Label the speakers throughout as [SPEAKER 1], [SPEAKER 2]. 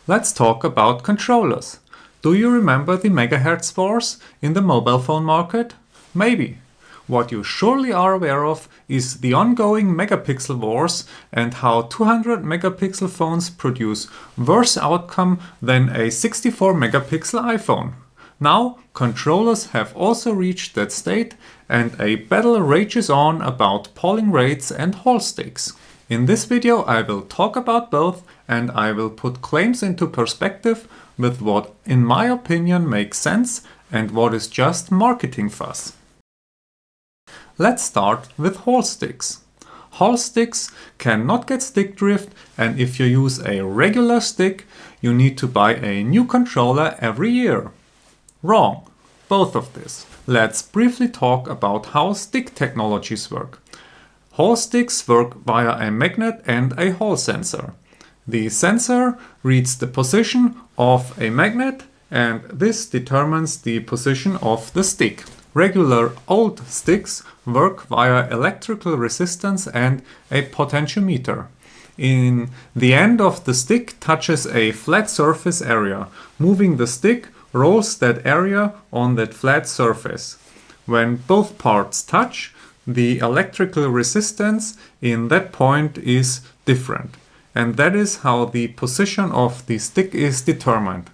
[SPEAKER 1] Let's talk about controllers. Do you remember the megahertz wars in the mobile phone market? Maybe. What you surely are aware of is the ongoing megapixel wars and how 200 megapixel phones produce worse outcome than a 64 megapixel iPhone. Now, controllers have also reached that state and a battle rages on about polling rates and Hall sticks. In this video I will talk about both and I will put claims into perspective with what in my opinion makes sense and what is just marketing fuss. Let's start with Hall sticks. Hall sticks cannot get stick drift, and if you use a regular stick you need to buy a new controller every year. Wrong. Both of this. Let's briefly talk about how stick technologies work. Hall sticks work via a magnet and a Hall sensor. The sensor reads the position of a magnet and this determines the position of the stick. Regular old sticks work via electrical resistance and a potentiometer. In the end of the stick touches a flat surface area. Moving the stick rolls that area on that flat surface. When both parts touch, the electrical resistance in that point is different. And that is how the position of the stick is determined.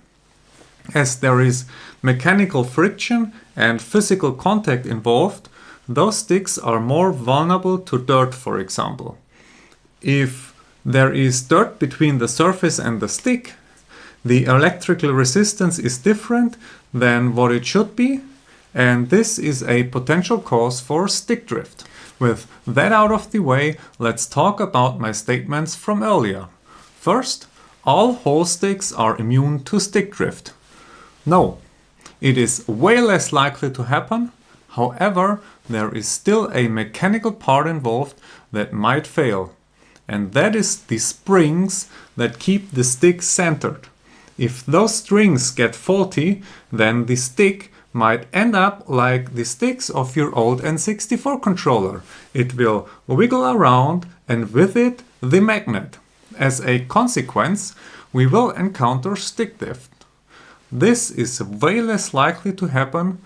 [SPEAKER 1] As there is mechanical friction and physical contact involved, those sticks are more vulnerable to dirt, for example. If there is dirt between the surface and the stick, the electrical resistance is different than what it should be, and this is a potential cause for stick drift. With that out of the way, let's talk about my statements from earlier. First, all Hall sticks are immune to stick drift. No, it is way less likely to happen. However, there is still a mechanical part involved that might fail, and that is the springs that keep the stick centered. If those strings get faulty, then the stick might end up like the sticks of your old N64 controller. It will wiggle around and with it the magnet. As a consequence, we will encounter stick drift. This is way less likely to happen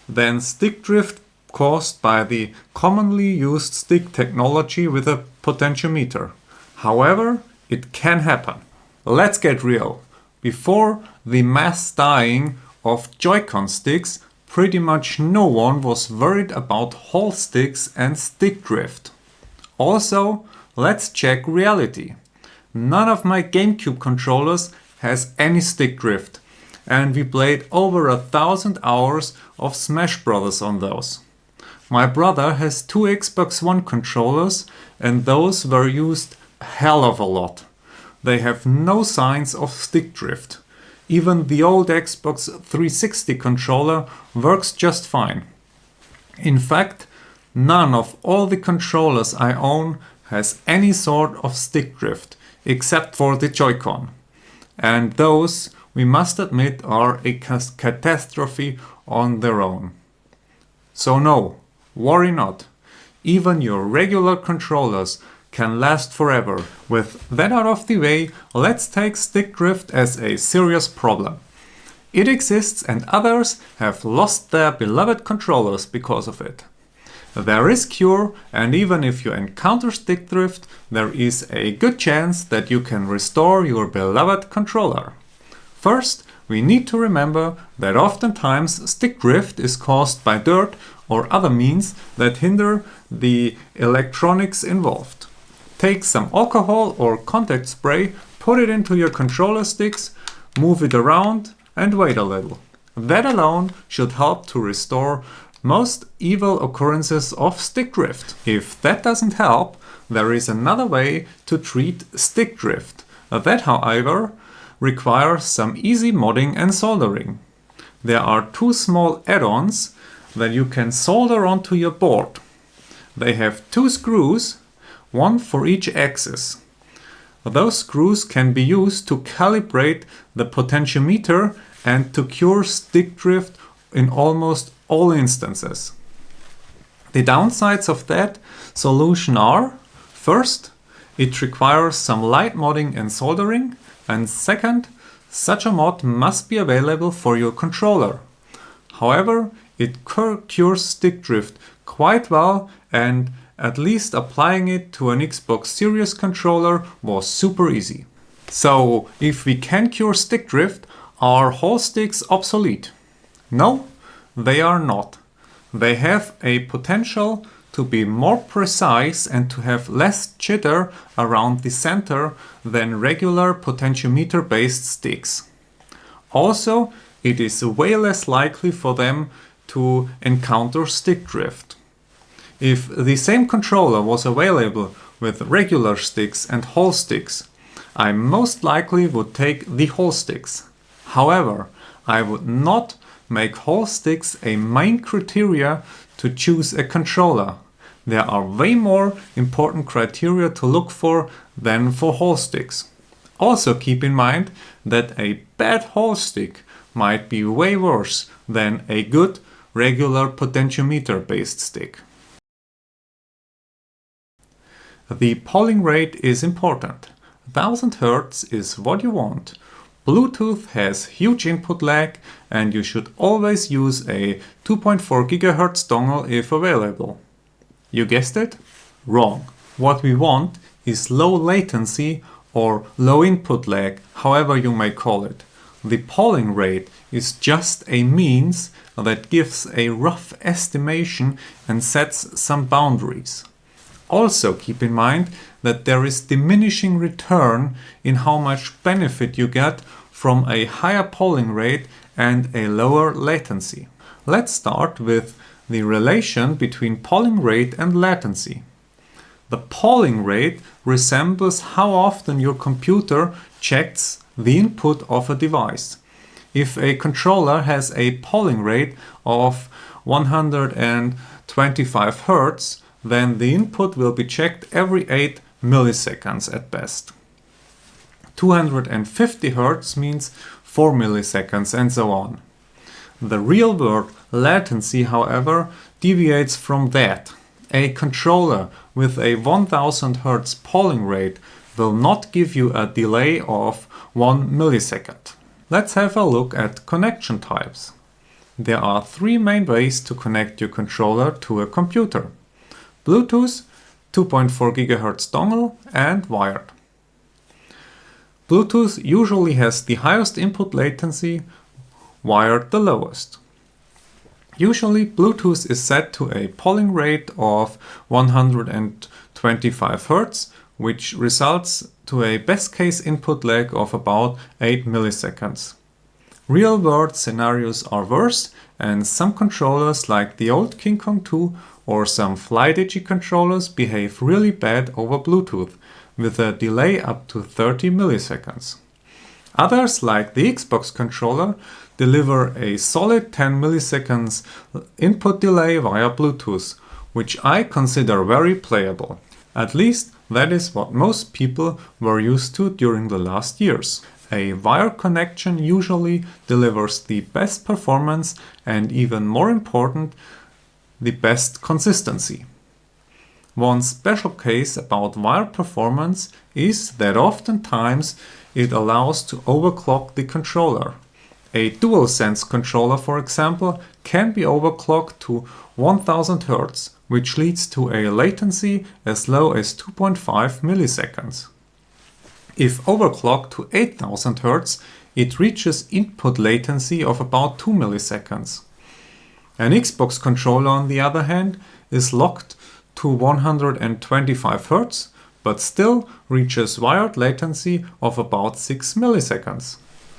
[SPEAKER 1] than stick drift caused by the commonly used stick technology with a potentiometer. However, it can happen. Let's get real. Before the mass dying of Joy-Con sticks, pretty much no one was worried about Hall sticks and stick drift. Also, let's check reality. None of my GameCube controllers has any stick drift, and we played over 1,000 hours of Smash Bros. On those. My brother has 2 Xbox One controllers and those were used a hell of a lot. They have no signs of stick drift. Even the old Xbox 360 controller works just fine. In fact, none of all the controllers I own has any sort of stick drift, except for the Joy-Con. And those, we must admit, are a catastrophe on their own. So no, worry not. Even your regular controllers can last forever. With that out of the way, let's take stick drift as a serious problem. It exists and others have lost their beloved controllers because of it. There is cure, and even if you encounter stick drift, there is a good chance that you can restore your beloved controller. First, we need to remember that oftentimes stick drift is caused by dirt or other means that hinder the electronics involved. Take some alcohol or contact spray, put it into your controller sticks, move it around and wait a little. That alone should help to restore most evil occurrences of stick drift. If that doesn't help, there is another way to treat stick drift. That, however, requires some easy modding and soldering. There are 2 small add-ons that you can solder onto your board. They have 2 screws, one for each axis. Those screws can be used to calibrate the potentiometer and to cure stick drift in almost all instances. The downsides of that solution are: first, it requires some light modding and soldering. And second, such a mod must be available for your controller. However, it cures stick drift quite well, and at least applying it to an Xbox Series controller was super easy. So, if we can cure stick drift, are whole sticks obsolete? No, they are not. They have a potential to be more precise and to have less jitter around the center than regular potentiometer based sticks. Also, it is way less likely for them to encounter stick drift. If the same controller was available with regular sticks and whole sticks, I most likely would take the whole sticks. However, I would not make whole sticks a main criteria to choose a controller. There are way more important criteria to look for than for whole sticks. Also keep in mind that a bad whole stick might be way worse than a good regular potentiometer based stick. The polling rate is important. 1000 Hz is what you want. Bluetooth has huge input lag and you should always use a 2.4 GHz dongle if available. You guessed it? Wrong. What we want is low latency or low input lag, however you may call it. The polling rate is just a means that gives a rough estimation and sets some boundaries. Also keep in mind that there is diminishing return in how much benefit you get from a higher polling rate and a lower latency. Let's start with the relation between polling rate and latency. The polling rate resembles how often your computer checks the input of a device. If a controller has a polling rate of 125 Hz, then the input will be checked every 8 milliseconds at best. 250 Hz means 4 milliseconds and so on. The real-world latency, however, deviates from that. A controller with a 1000 Hz polling rate will not give you a delay of 1 millisecond. Let's have a look at connection types. There are 3 main ways to connect your controller to a computer: Bluetooth, 2.4 GHz dongle, and wired. Bluetooth usually has the highest input latency, wired the lowest. Usually Bluetooth is set to a polling rate of 125 Hz, which results to a best case input lag of about 8 milliseconds. Real world scenarios are worse, and some controllers like the old KingKong 2 or some Flydigi controllers behave really bad over Bluetooth, with a delay up to 30 milliseconds. Others, like the Xbox controller, deliver a solid 10 milliseconds input delay via Bluetooth, which I consider very playable. At least that is what most people were used to during the last years. A wire connection usually delivers the best performance and, even more important, the best consistency. One special case about wire performance is that oftentimes it allows to overclock the controller. A DualSense controller, for example, can be overclocked to 1000 Hz, which leads to a latency as low as 2.5 milliseconds. If overclocked to 8000 Hz, it reaches input latency of about 2 milliseconds. An Xbox controller, on the other hand, is locked to 125 Hz, but still reaches wired latency of about 6 milliseconds.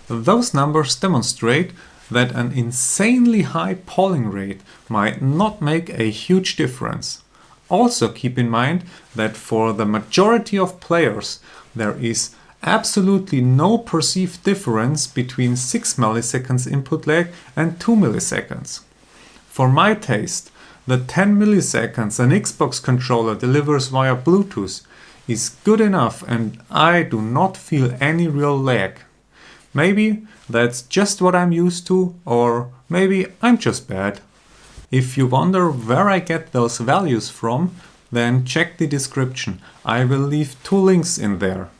[SPEAKER 1] Those numbers demonstrate that an insanely high polling rate might not make a huge difference. Also keep in mind that for the majority of players, there is absolutely no perceived difference between 6 milliseconds input lag and 2 milliseconds. For my taste, the 10 milliseconds an Xbox controller delivers via Bluetooth is good enough, and I do not feel any real lag. Maybe that's just what I'm used to, or maybe I'm just bad. If you wonder where I get those values from, then check the description. I will leave 2 links in there.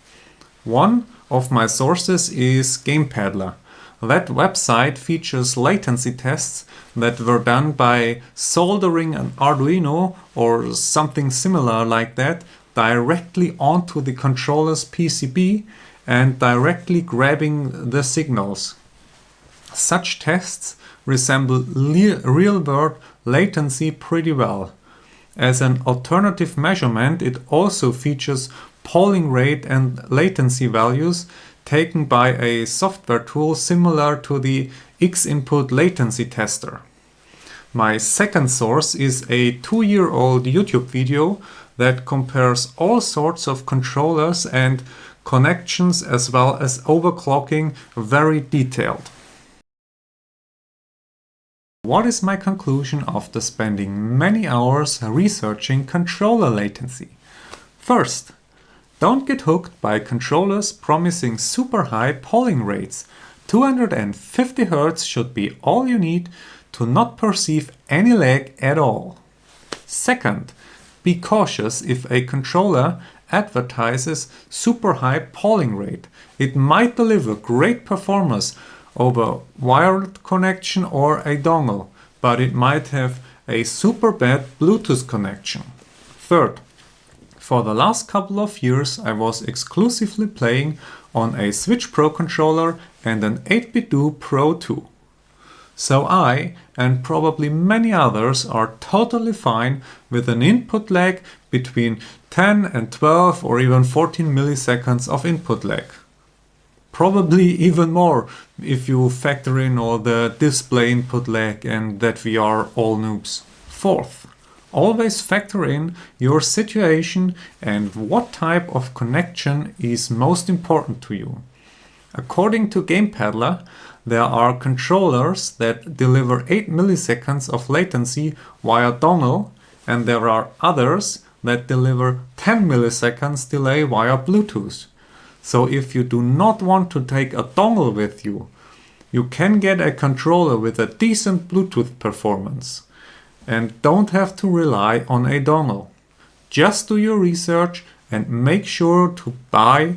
[SPEAKER 1] One of my sources is GamePaddler. That website features latency tests that were done by soldering an Arduino or something similar like that directly onto the controller's PCB and directly grabbing the signals. Such tests resemble real-world latency pretty well. As an alternative measurement, it also features polling rate and latency values taken by a software tool similar to the X-input latency tester. My second source is a 2-year-old YouTube video that compares all sorts of controllers and connections as well as overclocking very detailed. What is my conclusion after spending many hours researching controller latency? First, don't get hooked by controllers promising super high polling rates. 250 Hz should be all you need to not perceive any lag at all. Second, be cautious if a controller advertises super high polling rate. It might deliver great performance over wired connection or a dongle, but it might have a super bad Bluetooth connection. Third, for the last couple of years I was exclusively playing on a Switch Pro controller and an 8BitDo Pro 2. So I, and probably many others, are totally fine with an input lag between 10 and 12 or even 14 milliseconds of input lag. Probably even more if you factor in all the display input lag and that we are all noobs. Fourth, always factor in your situation and what type of connection is most important to you. According to GamePaddler, there are controllers that deliver 8 milliseconds of latency via dongle, and there are others that deliver 10 milliseconds delay via Bluetooth. So if you do not want to take a dongle with you, you can get a controller with a decent Bluetooth performance and don't have to rely on a dongle. Just do your research and make sure to buy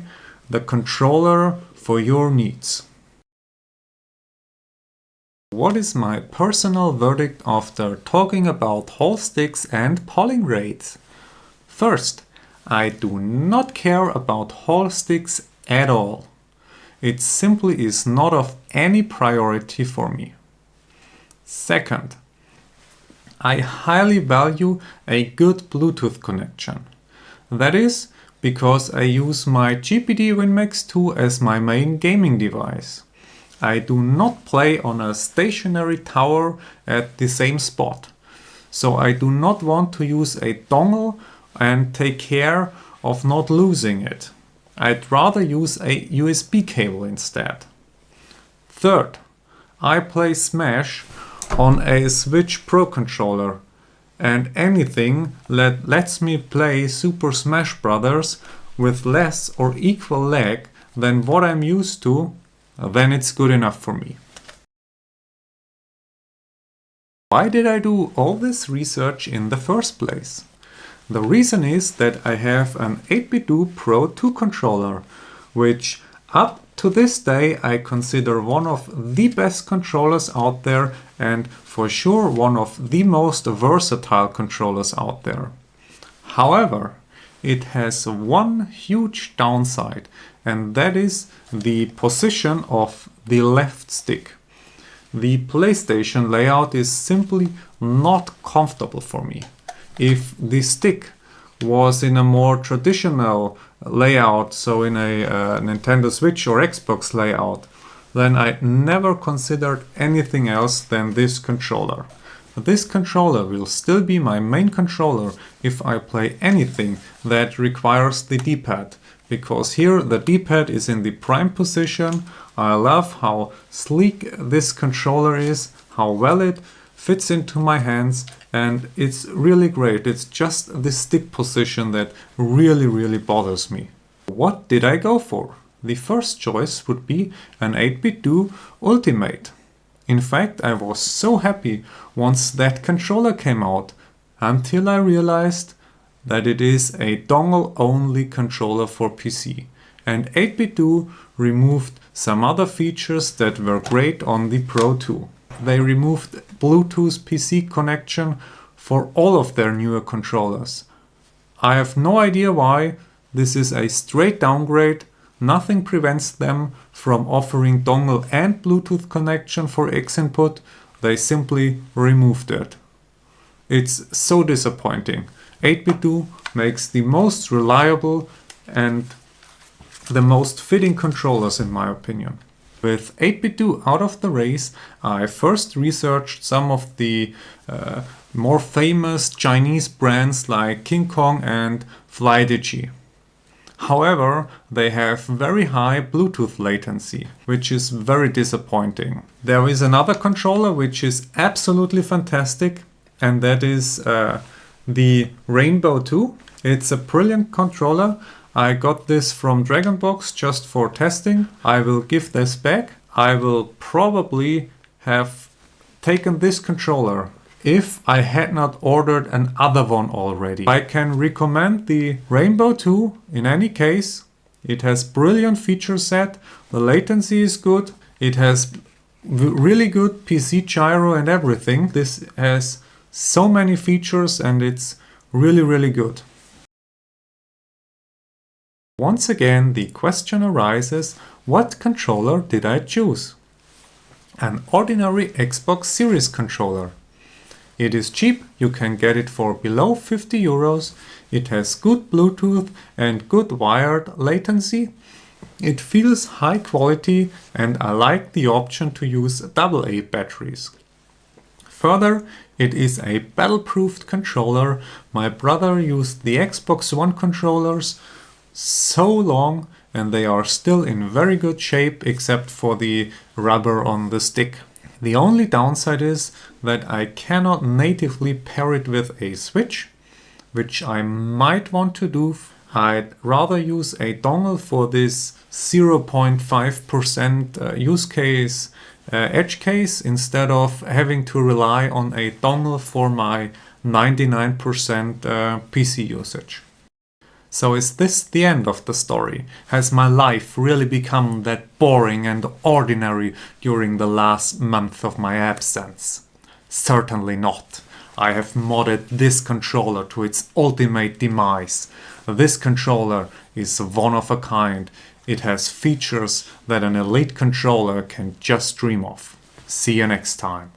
[SPEAKER 1] the controller for your needs. What is my personal verdict after talking about Hall sticks and polling rates? First, I do not care about Hall sticks at all. It simply is not of any priority for me. Second, I highly value a good Bluetooth connection. That is because I use my GPD Win Max 2 as my main gaming device. I do not play on a stationary tower at the same spot. So I do not want to use a dongle and take care of not losing it. I'd rather use a USB cable instead. Third, I play Smash on a Switch Pro controller, and anything that lets me play Super Smash Bros. With less or equal lag than what I'm used to, then it's good enough for me. Why did I do all this research in the first place? The reason is that I have an 8BitDo Pro 2 controller, which up to this day I consider one of the best controllers out there and for sure one of the most versatile controllers out there. However, it has one huge downside, and that is the position of the left stick. The PlayStation layout is simply not comfortable for me. If the stick was in a more traditional layout, so in a Nintendo Switch or Xbox layout, then I never considered anything else than this controller. This controller will still be my main controller if I play anything that requires the D-pad, because here the D-pad is in the prime position. I love how sleek this controller is, how well it fits into my hands, and it's really great. It's just the stick position that really bothers me. What did I go for? The first choice would be an 8BitDo Ultimate. In fact, I was so happy once that controller came out, until I realized that it is a dongle-only controller for PC. and 8BitDo removed some other features that were great on the Pro 2. They removed Bluetooth PC connection for all of their newer controllers. I have no idea why. This is a straight downgrade. Nothing prevents them from offering dongle and Bluetooth connection for X input. They simply removed it. It's so disappointing. 8BitDo makes the most reliable and the most fitting controllers in my opinion. With 8BitDo out of the race, I first researched some of the more famous Chinese brands like KingKong and Flydigi. However, they have very high Bluetooth latency, which is very disappointing. There is another controller which is absolutely fantastic, and that is the Rainbow 2. It's a brilliant controller. I got this from Dragonbox just for testing. I will give this back. I will probably have taken this controller if I had not ordered another one already. I can recommend the Rainbow 2 in any case. It has brilliant feature set, the latency is good, it has really good PC gyro and everything. This has so many features and it's really good. Once again, the question arises, what controller did I choose? An ordinary Xbox Series controller. It is cheap, you can get it for below 50 euros. It has good Bluetooth and good wired latency. It feels high quality and I like the option to use AA batteries. Further, it is a battle-proofed controller. My brother used the Xbox One controllers so long and they are still in very good shape except for the rubber on the stick. The only downside is that I cannot natively pair it with a Switch, which I might want to do. I'd rather use a dongle for this 0.5% use case edge case instead of having to rely on a dongle for my 99% PC usage. So is this the end of the story? Has my life really become that boring and ordinary during the last month of my absence? Certainly not. I have modded this controller to its ultimate demise. This controller is one of a kind. It has features that an elite controller can just dream of. See you next time.